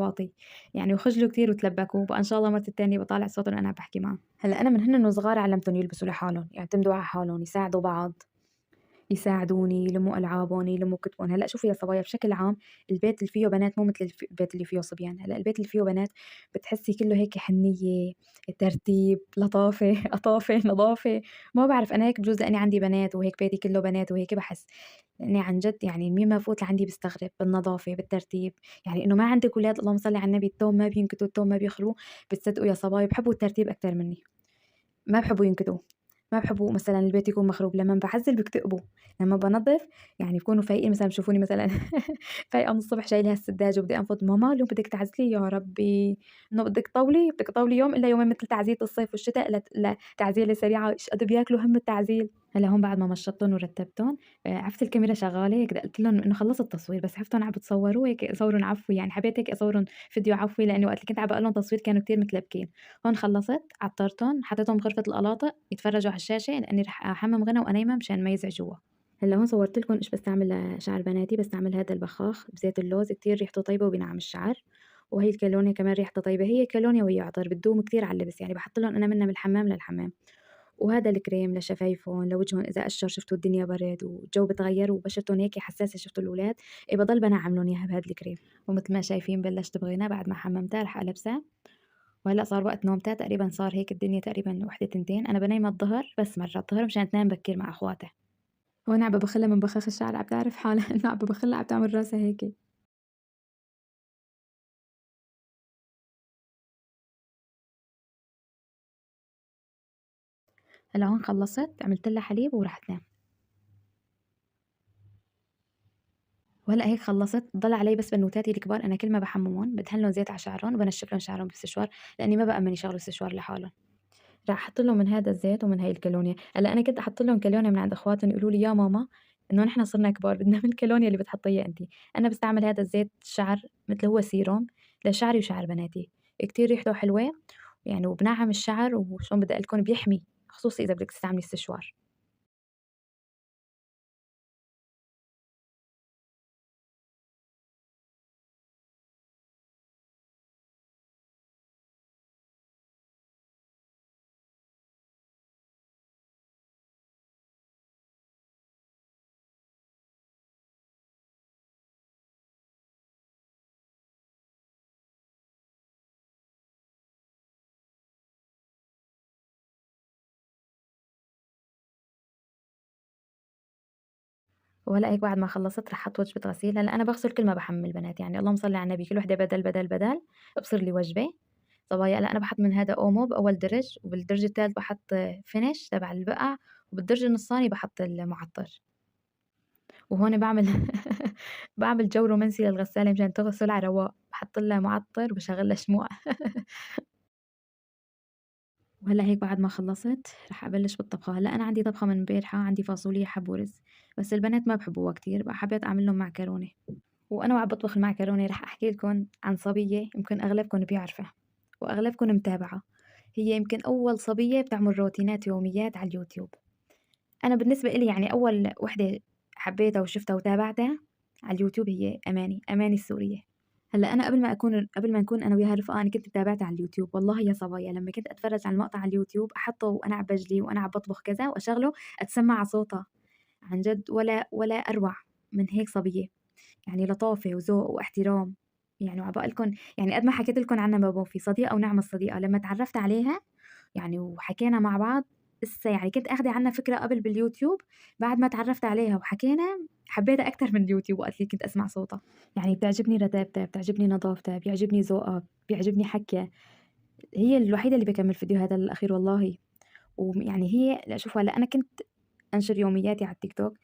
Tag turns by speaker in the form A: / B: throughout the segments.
A: واطي، يعني وخجلوا كتير وتلبكوا، بقى إن شاء الله مرة التانية باطالع صوتهم وأنا عم باحكي معاهم. هلأ أنا من هن وصغار علّمتهم يلبسوا لحالهم، يعتمدوا على حالهم، يساعدوا بعض. يساعدوني، يلمّوا ألعابهم، يلمّوا كتبهم. هلأ شوفي يا صبايا بشكل عام البيت اللي فيه بنات مو متل البيت اللي فيه صبيان. هلأ البيت اللي فيه بنات بتحسّي كلّه هيك حنيّة، ترتيب، لطافة، قطافة، نضافة. ما باعرف أنا هيك بجوز لإني عندي بنات وهيك بيتي كلّه بنات وهيك باحس. لإني عن جد يعني مين ما بفوت لعندي بيستغرب بالنضافة، بالترتيب. يعني إنه ما عندِك ولاد اللهم صل على النبي التوم ما بينكتوا، التوم ما بيخلوا. بتصدقوا يا صبايا بيحبّوا الترتيب أكتر منّي. ما بيحبّوا ينكتوا، ما بيحبّوا مثلًا البيت يكون مخروب. لمّا باعزّل بيكتئبوا. لمّا بانضّف يعني بيكونوا فايقين مثلًا بيشوفوني مثلًا فايقة من الصبح شايلة هالسدّاجة وبدي أنفض، ماما اليوم بدِك تعزلي، يا ربي إنه بدِك تطوّلي يوم إلا يومين مثل تعزية الصيف والشتا لتعزية سريعة، إيش قد بياكلوا هَم التعزيل. هلأ هون بعد ما مشّطتن ورتّبتن عرفت الكاميرا شغّالة هيك دقلت لهم إنه خلّصت تصوير، بس عرفتن عم بتصوّروا هيك صورٌ عفوي، يعني حبيت هيك أصورٌ فيديو عفوي لإني وقت اللي كنت عم باقلّن تصوير كانوا كتير متلبكين. هون خلّصت عطّرتن حطيتهم بغرفة القلاطة يتفرّجوا على الشاشة لإني رح أحمّم غِنى وأنا نايمة مشان ما يزعجوها. هلّأ هون صوّرت لكم إيش باستعمل لشعر بناتي. باستعمل هذا البخاخ بزيت اللوز كتير ريحته طيبة وبينعّم الشعر. وهي الكالونيا كمان ريحتها طيبة، هي كالونيا وهي عطر بتدوم كتير على اللبس، يعني باحط لهم أنا منها من الحمام للحمام. وهذا الكريم لشفايفهم، لوجههم إذا قشّر شفتوا الدنيا برد والجو بتغيّر وبشرتهم هيك حساسة شفتوا الولاد، باضل بانعّم لهم إياها بهاد الكريم. ومتل ما شايفين بلشت بغِنى بعد ما حمّمتها رح ألبسها. وهلأ صار وقت نومتها تقريبًا صار هيك الدنيا تقريبًا 01:00، 02:00. أنا بانيمها الضهر بس مرّات الضهر مشان تنام بكير مع أخواتها. وأنا عم بابخلها من بخاخ الشعر عم تعرف حالها إنه عم بابخلها عم تعمل راسها هيك. هلأ هون خلّصت عملت لها حليب ورح تنام. وهلأ هيك خلّصت ضل علي بس بنوتاتي الكبار أنا كل ما باحمّمهم بادهن لهم زيت على شعرهم وبانشف لهم شعرهم بالسشوار، لإني ما بأمن يشغلوا السشوار لحالهم. راح أحط لهم من هذا الزيت ومن هاي الكالونيا. هلأ أنا كنت أحط لهم كالونيا من عند أخواتهم يقولوا لي: "يا ماما إنه نحن صرنا كبار بدنا من الكالونيا اللي بتحطّيها أنتِ." أنا باستعمل هذا الزيت الشعر متل هو سيروم لشعري وشعر بناتي. كتير ريحته حلوة يعني وبنعّم الشعر وشلون بدي أقول لكم بيحمي، خصوصي إذا بدِك تستعملي السشوار. وهلأ هيك بعد ما خلّصت رح أحط وجبة غسيل. هلأ أنا باغسل كل ما باحمّم البنات، يعني اللهم صل على النبي كل وحدة بدل، بدل، بدل ابصر لي وجبة. صبايا هلأ أنا باحط من هذا أومو بأول درج، وبالدرج التالت باحط finish تبع البقع، وبالدرج النصاني باحط المُعطّر. وهون باعمل باعمل جو رومانسي للغسالة مشان تغسل على رواق، باحط لها مُعطّر وباشغّل لها شموع. وهلأ هيك بعد ما خلّصت رح أبلش بالطبخة. هلأ أنا عندي طبخة من امبارحة، عندي فاصوليا حب ورز، بس البنات ما بيحبوها كتير، بقى حبيت أعمل لهم معكرونة. وأنا وعم باطبخ المعكرونة رح أحكي لكم عن صبية يمكن أغلبكم بيعرفها وأغلبكم متابعة. هي يمكن أول صبية بتعمل روتينات يوميات على اليوتيوب. أنا بالنسبة إلي يعني أول وحدة حبيتها وشفتها وتابعتها على اليوتيوب هي أماني، أماني السورية. هلأ أنا قبل ما نكون أنا وياها رفقا أنا كنت متابعتها على اليوتيوب. والله يا صبايا لمّا كنت أتفرج على المقطع على اليوتيوب أحطه وأنا عم باجلي وأنا عم باطبخ كذا وأشغله أتسمع على صوتها. عن جد ولا أروع من هيك صبية. يعني لطافة وذوق واحترام. يعني وعبالكم يعني قد ما حكيت لكم عنها ما بوفي، صديقة ونعم الصديقة. لمّا اتعرّفت عليها يعني وحكينا مع بعض إسا يعني كنت آخدة عنها فكرة قبل باليوتيوب. بعد ما اتعرّفت عليها وحكينا حبيتها أكتر من اليوتيوب وقت اللي كنت أسمع صوتها. يعني بتعجبني رتابتها، بتعجبني نضافتها، بيعجبني ذوقها، بيعجبني حكيها. هي الوحيدة اللي باكمّل فيديوهاتها للأخير والله. يعني هي لأ شوفوا هلأ أنا كنت أنشر يومياتي على التيك توك.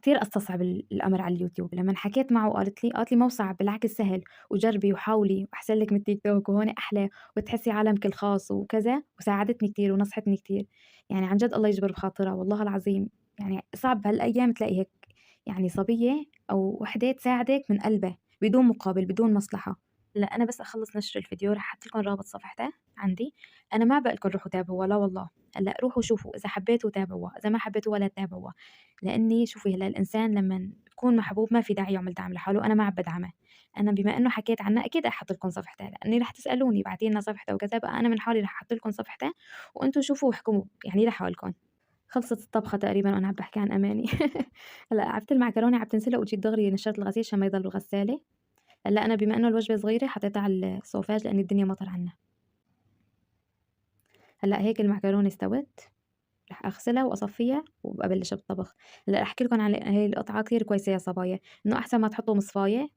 A: كتير استصعب الأمر على اليوتيوب. لمّا حكيت معه قالت لي: "ما هو صعب بالعكس سهل وجربي وحاولي وأحسن لِك من التيك توك وهون أحلى وتحسّي عالمِك الخاص." وكذا، وساعدتني كتير ونصحتني كتير. يعني عن جد الله يجبر بخاطرها والله العظيم. يعني صعب بهالأيام تلاقي هيك يعني صبية أو وحدة تساعدك من قلبها بدون مقابل، بدون مصلحة. هلأ أنا بس أخلّص نشر الفيديو رح أحط لكم رابط صفحته عندي، أنا ما باقول لكم روحوا تابعوها لا والله، هلأ روحوا شوفوا إذا حبيتوا تابعوها، إذا ما حبيتوا ولا تتابعوها، لإني شوفي هلأ الإنسان لمّن بيكون محبوب ما في داعي يعمل دعم لحاله، أنا ما عم بادعمه، أنا بما إنه حكيت عنها أكيد أحط لكم صفحته، لإني رح تسألوني ابعتي لنا صفحته وكذا، بقى أنا من حالي رح أحط لكم صفحته وأنتم شوفوا واحكموا يعني لحالكم. خلصت الطبخة تقريبًا وأنا عم باحكي عن أماني. هلأ عرفت المعكرونة عم تنسلق وجيت دغري نشّرت الغسيل عشان ما يضل بالغسالة. هلأ أنا بما إنه الوجبة صغيرة حطيتها على السوفاج لإن الدنيا مطر عنا. هلأ هيك المعكرونة استوت، رح أغسلها وأصفّيها وأبلش بالطبخ. هلأ رح أحكي لكم عن هي القطعة كتير كويسة يا صبايا، إنه أحسن ما تحطّوا مصفاية،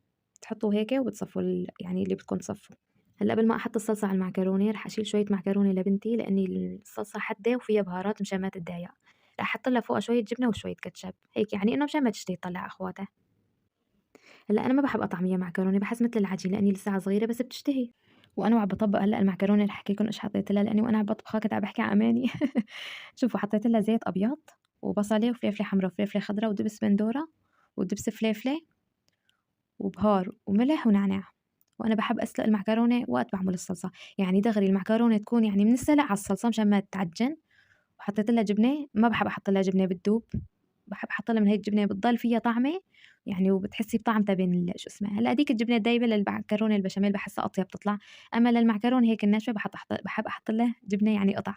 A: تحطّوا هيك وبتصفّوا يعني اللي بدكم تصفّوا. هلأ قبل ما أحط الصلصة على المعكرونة رح أشيل شوية معكرونة لبنتي لإني الصلصة حادة وفيها بهارات مشان ما تتضايق، رح أحط لها فوقها شوية جبنة وشوية كاتشب، هيك يعني إنه مشان ما تشتهي تطلّع أخواتها. هلأ أنا ما باحب أقطع مِيّة معكرونة، باحس متل العجين لإني لساتها صغيرة بس بتشتهي. وأنا وعم باطبّق هلأ المعكرونة رح أحكي لكم إيش حطيت لها لإني وأنا عم باطبخها كنت عم باحكي عن أماني. شوفوا حطيت لها زيت أبيض وبصلة وفليفلة حمرا وفليفلة خضرا ودبس بندورة ودبس فليفلة وبهار وملح ونعناع. وأنا باحب أسلق المعكرونة وقت باعمل الصلصة، يعني دغري المعكرونة تكون يعني من السلق على الصلصة مشان ما تعجن، وحطيت لها جبنة، ما باحب أحط لها جبنة بتدوب، باحب أحط لها من هي الجبنة بتضل فيها طعمة يعني وبتحسّي بطعمتها بين شو اسمها، هلأ هاديك الجبنة الدايبة للمعكرونة البشاميل باحسّها أطيب بتطلع، أمّا للمعكرونة هيك الناشفة باحب أحط لها جبنة يعني قطع.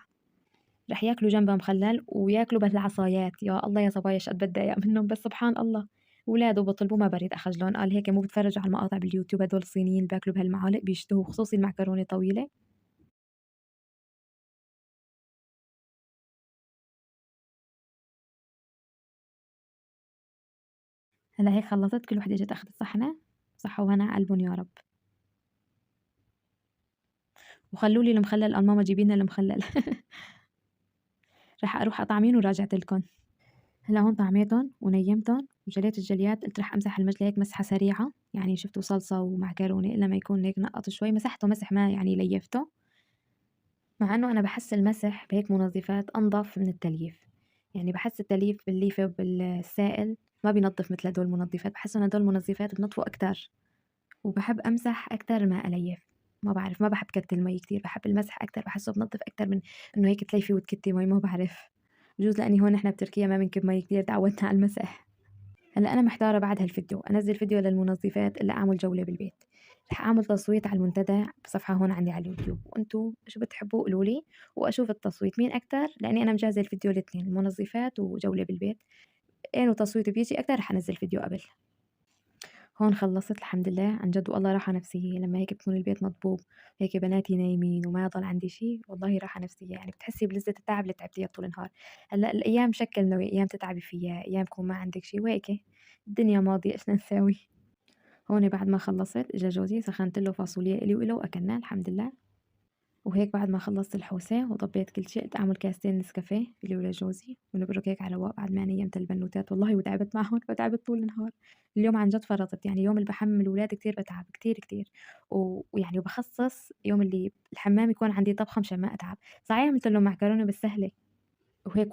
A: رح ياكلوا جنبها مخلّل وياكلوا بالعصايات، يا الله يا صبايا شقد باتضايق منّن بس سبحان الله، ولادو بطلبوه ما بريد أخجلن، قال هيك مو بتفرجوا على المقاطع باليوتيوب هدول الصينيين اللي بياكلوا بهالمعالق بيشتهوا خصوصي المعكرونة طويلة. هلأ هيك خلّصت كل وحدة إجت أخدت صحنة، صحة وهنا على قلبٌ يا رب، وخلّوا لي المخلل قال ماما جيبي لنا المخلل. رح أروح أطعمين وراجعت لكم. هلأ هون طعميتن ونيّمتن وجليت الجليات قُلت رح أمسح المجلي هيك مسحة سريعة، يعني شفتوا صلصة ومعكرونة إلا ما يكون هيك نقّط شوي مسحته مسح ما يعني ليّفته. مع إنه أنا باحس المسح بهيك منظفات أنضف من التلييف، يعني باحس التلييف بالليفة وبالسائل ما بينضف متل هدول المنظفات، باحس إنه هدول المنظفات بينضفوا أكتر، وباحب أمسح أكتر ما أليّف، ما باعرف ما باحب كَت المي كتير، باحب المسح أكتر باحسه بنضف أكتر من إنه هيك تليفي وتكتي مي ما باعرف، بجوز لإني هون نحن بتركيا ما بنكب مي كتير تعودنا على المسح. هلأ أنا محتارة بعد هالفيديو أنزّل فيديو للمنظفات إلا أعمل جولة بالبيت، رح أعمل تصويت على المنتدى بصفحة هون عندي على اليوتيوب، وأنتم شو بتحبوا قولوا لي وأشوف التصويت مين أكتر لإني أنا مجهزة الفيديو الاتنين المنظفات وجولة بالبيت، إنه تصويته بييجي أكتر رح أنزّل فيديو قبل. هون خلّصت الحمد لله عن جد والله راحة نفسية لمّا هيك بيكون البيت مضبوب، هيك بناتي نايمين وما يضل عندي شي، والله راحة نفسية يعني بتحسّي بلذة التعب اللي تعبتيها طول النهار، هلأ الأيام شكل نوعي أيام تتعبي فيها، أيام يكون ما عندِك شي وهيك الدنيا ماضية إيش بدنا نساوي. هون بعد ما خلّصت إجا جوزي سخنت له فاصوليا إلي وإله وأكلنا الحمد لله، وهيك بعد ما خلّصت الحوسة وضبّيت كل شي قلت أعمل كاستين نسكافيه إلي ولجوزي ونبرك هيك على رواق بعد ما نيّمت البنوتات والله وتعبت معهم فتعبت طول النهار، اليوم عن جد فرطت يعني يوم اللي باحمّل الولاد كتير باتعب كتير، كتير، ويعني وباخصّص يوم اللي الحمّام يكون عندي طبخة مشان ما أتعب، صحيح عملت لهم معكرونة بس سهلة وهيك.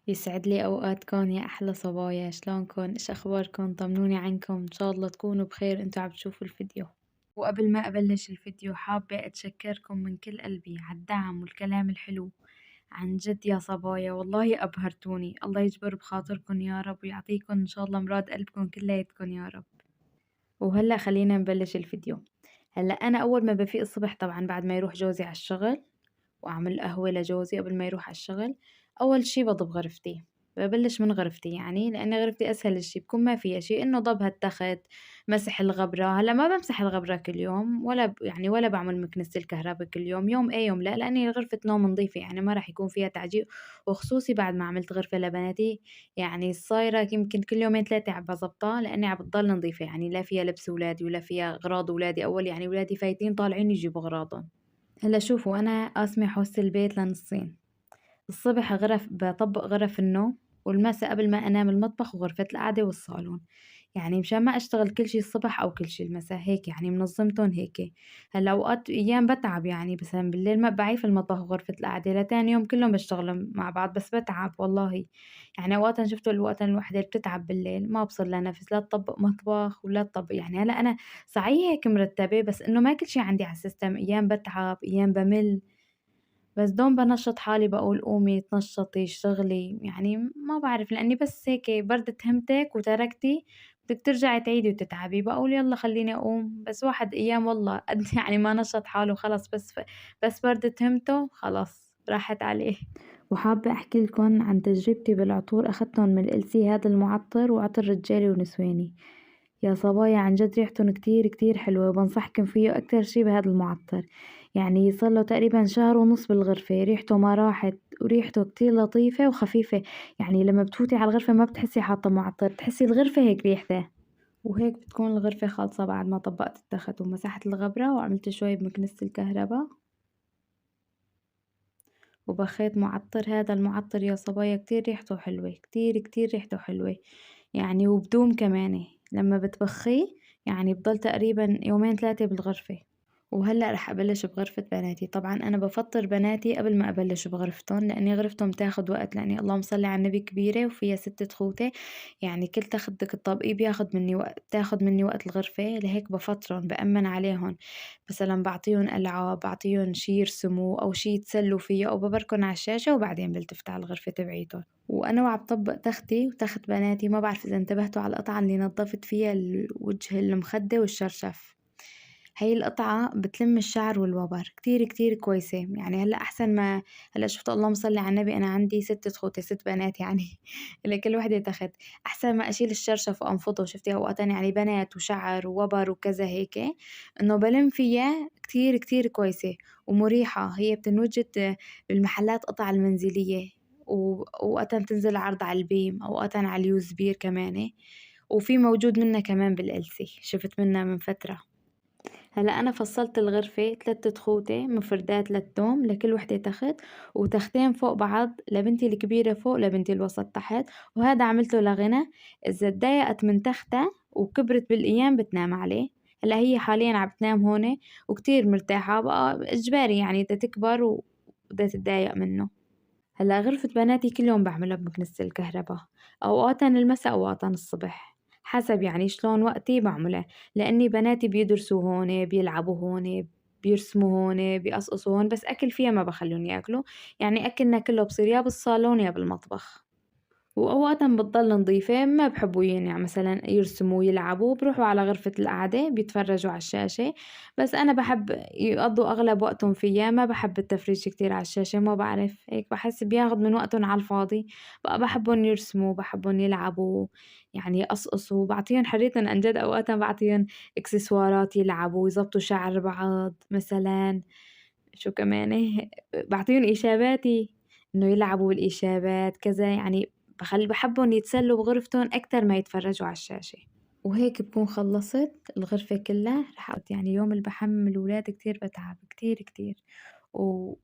A: يسعد لي أوقاتكم يا أحلى صبايا، شلونكن؟ إيش أخباركن؟ طمنوني عنكم، إن شاء الله تكونوا بخير انتوا عم تشوفوا الفيديو. وقبل ما أبلش الفيديو حابة أتشكركم من كل قلبي على الدعم والكلام الحلو، عن جد يا صبايا والله أبهرتوني، الله يجبر بخاطركن يا رب ويعطيكن إن شاء الله مراد قلبكن كلياتكن يا رب. وهلأ خلينا نبلش الفيديو. هلأ أنا أول ما بفيق الصبح طبعا بعد ما يروح جوزي على الشغل وأعمل قهوة لجوزي قبل ما يروح على الشغل، أول شي بضب غرفتي، ببلش من غرفتي يعني لأن غرفتي أسهل شي بكون ما فيها شي إنه ضب هالتخت، مسح الغبرة، هلا ما بمسح الغبرة كل يوم يعني ولا بعمل مكنسة الكهرباء كل يوم، يوم إيه يوم لا لأني غرفة نوم نظيفة يعني ما راح يكون فيها تعجيق، وخصوصي بعد ما عملت غرفة لبناتي يعني صايرة يمكن كل يومين ثلاثة عم بظبطها لأني عم بتضل نظيفة يعني لا فيها لبس ولادي ولا فيها أغراض ولادي، أول يعني ولادي فايتين طالعين يجيبوا أغراضهم. هلا شوفوا أنا قاسمة حوض البيت لنصين، الصبح باطبّق غرف النوم، والمسا قبل ما أنام المطبخ وغرفة القعدة والصالون، يعني مشان ما أشتغل كل شي الصبح أو كل شي المسا، هيك يعني منظّمتُن هيك. هلأ أوقات أيام باتعب يعني مثلًا بالليل ما باعي في المطبخ وغرفة القعدة، لتاني يوم كلّن باشتغلن مع بعض، بس باتعب والله. يعني أوقاتًا شُفتوا الوقت الوحدة اللي بتتعب بالليل ما بصير لها نفس، لا تطبّق مطبخ ولا تطبّق يعني هلأ أنا صحيح هيك مرتّبة، بس إنه ما كل شي عندي على السيستم، أيام باتعب، أيام بامِل. بس دوم بانشّط حالي باقول قومي اتنشّطي، اشتغلي، يعني ما باعرف لإنّي بس هيك بردت همتِك وتركتِ بدِّك ترجعي تعيدي وتتعبي، باقول يالّا خلّيني أقوم، بس واحد أيام والله قد يعني ما نشّط حاله خلص بس بردت همته خلاص راحت عليه. وحابة أحكي لكم عن تجربتي بالعطور أخدتُن من LC هذا المُعطّر وعطر رجالي ونسواني، يا صبايا عن جد ريحتُن كتير كتير حلوة وبانصحكم فيه أكتر شي بهذا المُعطّر. يعني صار له تقريبًا شهر ونص بالغرفة، ريحته ما راحت وريحته كتير لطيفة وخفيفة، يعني لمّا بتفوتي على الغرفة ما بتحسي حاطة معطر، بتحسي الغرفة هيك ريحتها، وهيك بتكون الغرفة خالصة بعد ما طبقت التخت ومسحت الغبرة وعملت شوي بمكنسة الكهربا، وبخيت معطر. هذا المعطر يا صبايا كتير ريحته حلوة، كتير كتير ريحته حلوة، يعني وبدوم كمان، لمّا بتبخيه يعني بضل تقريبًا يومين 3 بالغرفة. وهلأ رح أبلش بغرفة بناتي، طبعًا أنا بافطّر بناتي قبل ما أبلش بغرفتُن، لإني غرفتهم بتاخد وقت، لإني اللهم صل على النبي كبيرة وفيها 6 خوتة، يعني كل تخت بدِّك تطبقيه بتاخد مني وقت الغرفة، لهيك بافطرن بأمّن عليهن، مثلًا باعطيهم ألعاب، باعطيهم شي يرسموه أو شي يتسلوا فيه أو بابركن على الشاشة وبعدين بالتفت على الغرفة تبعيتُن. وأنا وعم طبّق تختي وتخت بناتي ما بعرف إذا انتبهتوا على القطعة اللي نضّفت فيها وجه المخدة والشرشف. هاي القطعة بتلم الشعر والوبر كتير كتير كويسة، يعني هلأ شُفتوا اللهم صلّي على النبي أنا عندي 6 خوتة 6 بنات يعني لكل وحدة تخت، أحسن ما أشيل الشرشف وأنفضه شُفتِ أوقاتًا يعني بنات وشعر ووبر وكذا هيك، إنه بالِم فيها كتير كتير كويسة ومريحة، هي بتنوجد بالمحلات قطع المنزلية وأوقاتًا بتنزل عرض على البيم، أوقاتًا على اليوزبير كمان، وفي موجود منّا كمان بالألسي، شُفت منّا من فترة. هلأ أنا فصّلت الغرفة 3 خوتة مفردات للتّوم لكل وحدة تخت، وتختين فوق بعض لبنتي الكبيرة فوق لبنتي الوسط تحت، وهذا عملته لغِنى إذا اتضايقت من تختها وكبرت بالأيام بتنام عليه، هلأ هي حاليًا عم تنام هون وكتير مرتاحة بقى إجباري يعني بدها تكبر وبدها تتضايق منّه. هلأ غرفة بناتي كل يوم باعملها بمكنسة الكهربا، أوقاتًا المسا أوقاتًا الصبح، حسب يعني شلون وقتي باعملها، لإني بناتي بيدرسوا هون، بيلعبوا هون، بيرسموا هون، بيقصقصوا هون، بس أكل فيها ما باخلّيهم ياكلوا، يعني أكلنا كلّه بصير يا بالصالون يا بالمطبخ. وأوقاتًا بتضل نضيفة ما بحبّوا يعني مثلًا يرسموا، يلعبوا، بيروحوا على غرفة القعدة بيتفرّجوا على الشاشة، بس أنا باحب يقضّوا أغلب وقتهم فيّا، ما باحب التفريج كتير على الشاشة، ما بعرف هيك باحس بياخد من وقتن على الفاضي، بقى باحبّن يرسموا، باحبّن يلعبوا، يعني يقصقصوا، باعطيهم حريتن عن جد أوقاتًا باعطيهم إكسسوارات يلعبوا، يضبطوا شعر بعض مثلًا، شو كمان باعطيهم إشاباتي إنه يلعبوا بالإشابات كذا، يعني باحبّن يتسلّوا بغرفتن أكتر ما يتفرّجوا على الشاشة، وهيك بكون خلّصت الغرفة كلّها رح يعني يوم اللي باحمّل الولاد كتير باتعب كتير كتير،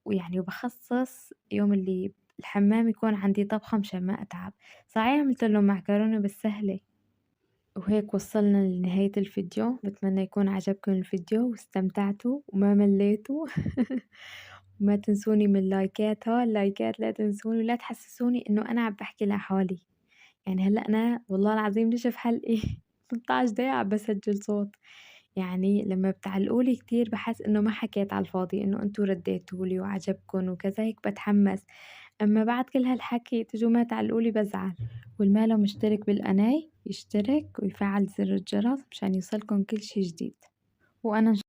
A: ويعني وباخصّص يوم اللي الحمّام يكون عندي طبخة مشان ما أتعب، صحيح عملت لهم معكرونة بس سهلة. وهيك وصلنا لنهاية الفيديو، بتمنى يكون عجبكم الفيديو واستمتعتوا وما مليتوا وما تنسوني من اللايكات اللايكات لا تنسوني ولا تحسسوني إنه أنا عم باحكي لحالي، يعني هلأ أنا والله العظيم نشف حلقي 18 دقيقة عم باسجل صوت، يعني لمّا بتعلقوا لي كتير باحس إنه ما حكيت على الفاضي، إنه أنتم رديتوا لي وعجبكم وكذا هيك باتحمس، أمّا بعد كل هالحكي تيجوا ما تعلقوا لي بازعل. واللي ما له مشترك بالقناة يشترك ويفعل زر الجرس مشان يوصلكن كل شي جديد، وأنا